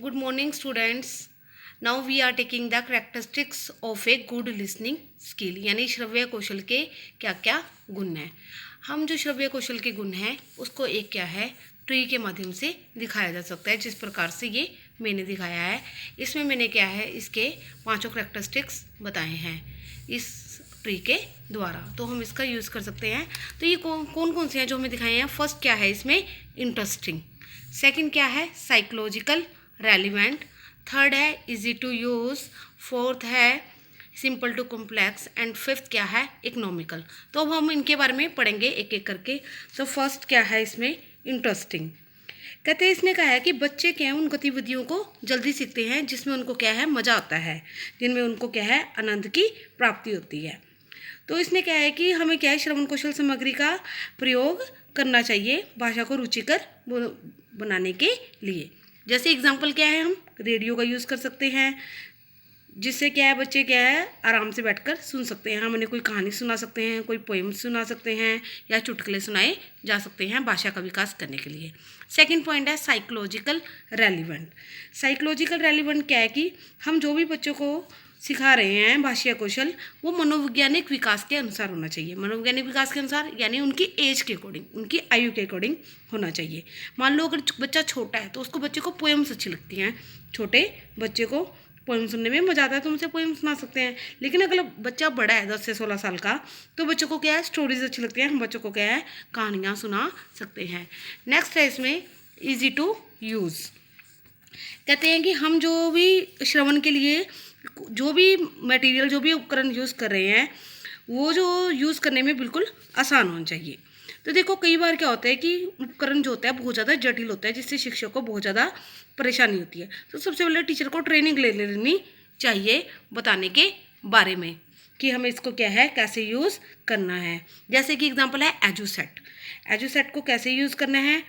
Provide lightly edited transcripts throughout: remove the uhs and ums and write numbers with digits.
Good morning, students. Now we are taking the characteristics of a good listening skill. यानी श्रव्य कौशल के क्या क्या गुण हैं। हम जो श्रव्य कौशल के गुण हैं उसको एक क्या है ट्री के माध्यम से दिखाया जा सकता है, जिस प्रकार से ये मैंने दिखाया है। इसमें मैंने क्या है इसके पांचों कैरेक्टरिस्टिक्स बताए हैं इस ट्री के द्वारा, तो हम इसका यूज़ कर सकते हैं। तो ये कौन कौन से हैं जो हमें दिखाए हैं। फर्स्ट क्या है इसमें इंटरेस्टिंग, सेकंड क्या है साइकोलॉजिकल रेलिवेंट, थर्ड है इजी टू यूज़, फोर्थ है simple to complex and fifth क्या है इकोनॉमिकल। तो अब हम इनके बारे में पढ़ेंगे एक एक करके। तो फर्स्ट क्या है इसमें इंटरेस्टिंग, कहते हैं इसने कहा है कि बच्चे क्या है उन गतिविधियों को जल्दी सीखते हैं जिसमें उनको क्या है मज़ा आता है, जिनमें उनको क्या है आनंद की प्राप्ति होती है। तो इसने क्या है कि हमें क्या है श्रवण कौशल सामग्री का प्रयोग करना चाहिए भाषा को रुचिकर बनाने के लिए। जैसे एग्जाम्पल क्या है, हम रेडियो का यूज़ कर सकते हैं जिससे क्या है बच्चे क्या है आराम से बैठकर सुन सकते हैं। हम उन्हें कोई कहानी सुना सकते हैं, कोई पोएम सुना सकते हैं या चुटकुले सुनाए जा सकते हैं भाषा का विकास करने के लिए। सेकंड पॉइंट है साइकोलॉजिकल रेलिवेंट। साइकोलॉजिकल रेलिवेंट क्या है कि हम जो भी बच्चों को सिखा रहे हैं भाषा कौशल वो मनोवैज्ञानिक विकास के अनुसार होना चाहिए। मनोवैज्ञानिक विकास के अनुसार यानी उनकी एज के अकॉर्डिंग, उनकी आयु के अकॉर्डिंग होना चाहिए। मान लो अगर बच्चा छोटा है तो उसको बच्चे को पोएम्स अच्छी लगती हैं, छोटे बच्चे को पोएम सुनने में मज़ा आता है तो उनसे पोएम सुना सकते हैं। लेकिन अगर बच्चा बड़ा है 10 से 16 साल का तो बच्चों को क्या है स्टोरीज अच्छी लगती हैं, हम बच्चों को क्या है कहानियाँ सुना सकते हैं। नेक्स्ट है इसमें ईजी टू यूज़, कहते हैं कि हम जो भी श्रवण के लिए जो भी मटेरियल जो भी उपकरण यूज़ कर रहे हैं वो जो यूज़ करने में बिल्कुल आसान होना चाहिए। तो देखो कई बार क्या होता है कि उपकरण जो होता है बहुत ज़्यादा जटिल होता है जिससे शिक्षक को बहुत ज़्यादा परेशानी होती है। तो सबसे पहले टीचर को ट्रेनिंग ले लेनी चाहिए बताने के बारे में कि हमें इसको क्या है कैसे यूज़ करना है। जैसे कि एग्जांपल है एजुसेट, एजुसेट को कैसे यूज़ करना है,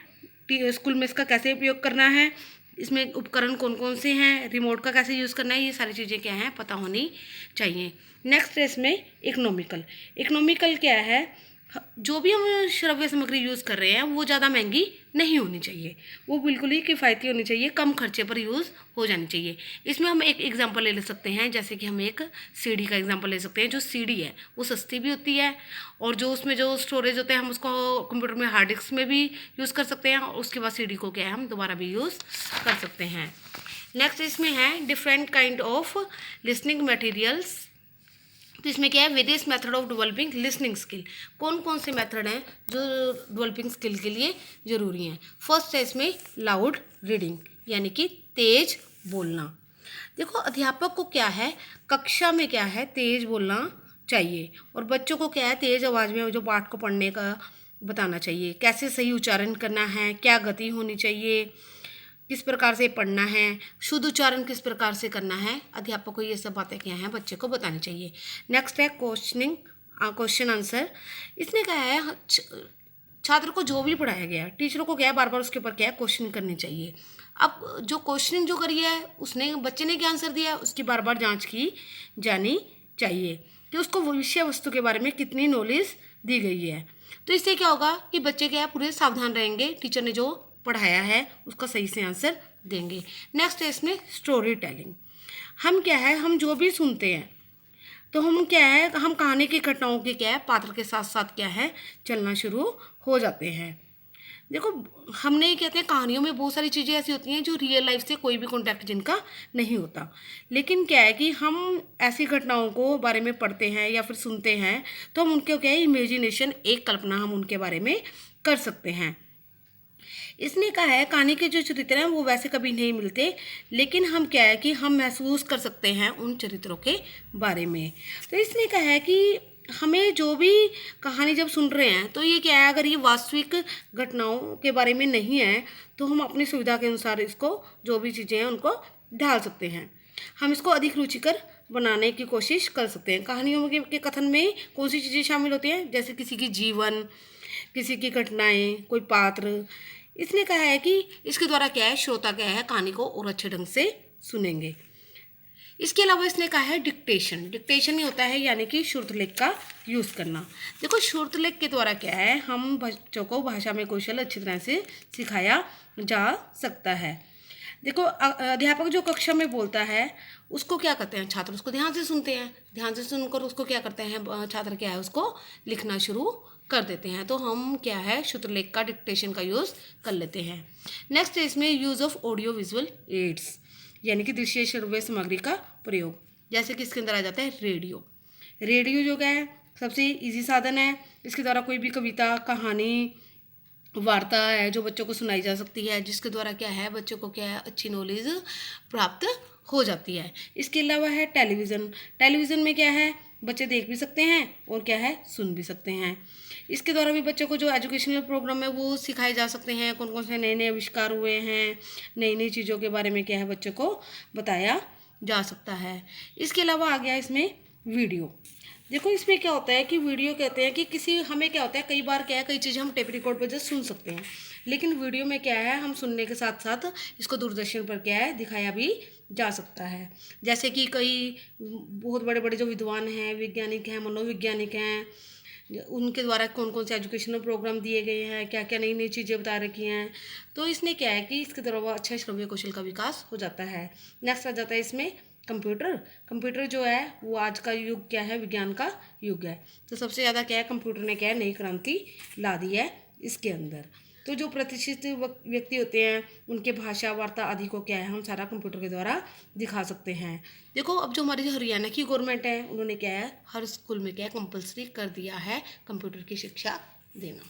स्कूल में इसका कैसे उपयोग करना है, इसमें उपकरण कौन कौन से हैं, रिमोट का कैसे यूज़ करना है, ये सारी चीज़ें क्या हैं पता होनी चाहिए। नेक्स्ट है इसमें इकोनॉमिकल। इकोनॉमिकल क्या है, जो भी हम श्रव्य सामग्री यूज़ कर रहे हैं वो ज़्यादा महंगी नहीं होनी चाहिए, वो बिल्कुल ही किफ़ायती होनी चाहिए, कम खर्चे पर यूज़ हो जानी चाहिए। इसमें हम एक एग्जांपल ले सकते हैं, जैसे कि हम एक सीडी का एग्जांपल ले सकते हैं। जो सीडी है वो सस्ती भी होती है और जो उसमें जो स्टोरेज होते हैं हम उसको कंप्यूटर में हार्ड डिस्क में भी यूज़ कर सकते हैं और उसके बाद सीडी को क्या है हम दोबारा भी यूज़ कर सकते हैं। नेक्स्ट इसमें है different kind of listening materials. तो इसमें क्या है various method of developing listening skill, कौन कौन से मेथड हैं जो डेवलपिंग स्किल के लिए ज़रूरी हैं। फर्स्ट है इसमें लाउड रीडिंग यानी कि तेज बोलना। देखो अध्यापक को क्या है कक्षा में क्या है तेज बोलना चाहिए और बच्चों को क्या है तेज आवाज़ में जो पाठ को पढ़ने का बताना चाहिए, कैसे सही उच्चारण करना है, क्या गति होनी चाहिए, किस प्रकार से पढ़ना है, शुद्ध उच्चारण किस प्रकार से करना है। अध्यापक को ये सब बातें क्या हैं बच्चे को बतानी चाहिए। नेक्स्ट है क्वेश्चनिंग, क्वेश्चन आंसर। इसने कहा है छात्र को जो भी पढ़ाया गया टीचरों को क्या है बार बार उसके ऊपर क्या है क्वेश्चन करनी चाहिए। अब जो क्वेश्चनिंग जो करी है उसने बच्चे ने क्या आंसर दिया उसकी बार बार जाँच की जानी चाहिए कि उसको विषय वस्तु के बारे में कितनी नॉलेज दी गई है। तो इससे क्या होगा कि बच्चे क्या है पूरे सावधान रहेंगे, टीचर ने जो पढ़ाया है उसका सही से आंसर देंगे। नेक्स्ट है इसमें स्टोरी टेलिंग। हम क्या है हम जो भी सुनते हैं तो हम क्या है हम कहानी की घटनाओं के क्या है पात्र के साथ साथ क्या है चलना शुरू हो जाते हैं। देखो हमने कहते हैं कहानियों में बहुत सारी चीज़ें ऐसी होती हैं जो रियल लाइफ से कोई भी कॉन्टैक्ट जिनका नहीं होता, लेकिन क्या है कि हम ऐसी घटनाओं को बारे में पढ़ते हैं या फिर सुनते हैं तो हम उनके क्या है इमेजिनेशन एक कल्पना हम उनके बारे में कर सकते हैं। इसने कहा है कहानी के जो चरित्र हैं वो वैसे कभी नहीं मिलते, लेकिन हम क्या है कि हम महसूस कर सकते हैं उन चरित्रों के बारे में। तो इसने कहा है कि हमें जो भी कहानी जब सुन रहे हैं तो ये क्या है अगर ये वास्तविक घटनाओं के बारे में नहीं है तो हम अपनी सुविधा के अनुसार इसको जो भी चीज़ें हैं उनको ढाल सकते हैं। हम इसको अधिक रुचिकर बनाने की कोशिश कर सकते हैं। कहानियों के कथन में कौन सी चीज़ें शामिल होती हैं, जैसे किसी की जीवन, किसी की घटनाएं, कोई पात्र। इसने कहा है कि इसके द्वारा क्या है श्रोता क्या है कहानी को और अच्छे ढंग से सुनेंगे। इसके अलावा इसने कहा है डिक्टेशन। डिक्टेशन ही होता है यानी कि श्रुतलेख का यूज़ करना। देखो श्रुतलेख के द्वारा क्या है हम बच्चों को भाषा में कौशल अच्छी तरह से सिखाया जा सकता है। देखो अध्यापक जो कक्षा में बोलता है उसको क्या करते हैं छात्र, उसको ध्यान से सुनते हैं, ध्यान से सुनकर उसको क्या करते हैं छात्र क्या है उसको लिखना शुरू कर देते हैं। तो हम क्या है सूत्रलेख का डिक्टेशन का यूज़ कर लेते हैं। नेक्स्ट है इसमें use of audio visual aids, यानी कि दृश्य श्रव्य सामग्री का प्रयोग। जैसे कि इसके अंदर आ जाता है रेडियो। रेडियो जो क्या है सबसे इजी साधन है, इसके द्वारा कोई भी कविता, कहानी, वार्ता है जो बच्चों को सुनाई जा सकती है, जिसके द्वारा क्या है बच्चों को क्या है अच्छी नॉलेज प्राप्त हो जाती है। इसके अलावा है टेलीविज़न। टेलीविज़न में क्या है बच्चे देख भी सकते हैं और क्या है सुन भी सकते हैं। इसके द्वारा भी बच्चों को जो एजुकेशनल प्रोग्राम है वो सिखाए जा सकते हैं, कौन कौन से नए नए आविष्कार हुए हैं, नई नई चीज़ों के बारे में क्या है बच्चों को बताया जा सकता है। इसके अलावा आ गया इसमें वीडियो। देखो इसमें क्या होता है कि वीडियो कहते हैं कि किसी हमें क्या होता है कई बार क्या है कई चीज़ें हम टेप रिकॉर्ड पर जस्ट सुन सकते हैं, लेकिन वीडियो में क्या है हम सुनने के साथ साथ इसको दूरदर्शन पर क्या है दिखाया भी जा सकता है। जैसे कि कई बहुत बड़े बड़े जो विद्वान हैं, वैज्ञानिक हैं, मनोवैज्ञानिक हैं, उनके द्वारा कौन कौन से एजुकेशनल प्रोग्राम दिए गए हैं, क्या क्या नई नई चीज़ें बता रखी हैं। तो इसने क्या है कि इसके द्वारा अच्छा श्रव्य कौशल का विकास हो जाता है। नेक्स्ट आ जाता है इसमें कंप्यूटर। कंप्यूटर जो है वो आज का युग क्या है विज्ञान का युग है। तो सबसे ज़्यादा क्या है कंप्यूटर ने क्या है नई क्रांति ला दी है इसके अंदर। तो जो प्रतिष्ठित व्यक्ति होते हैं उनके भाषा, वार्ता आदि को क्या है हम सारा कंप्यूटर के द्वारा दिखा सकते हैं। देखो अब जो हमारी हरियाणा की गवर्नमेंट है उन्होंने क्या है हर स्कूल में क्या है कंपलसरी कर दिया है कंप्यूटर की शिक्षा देना।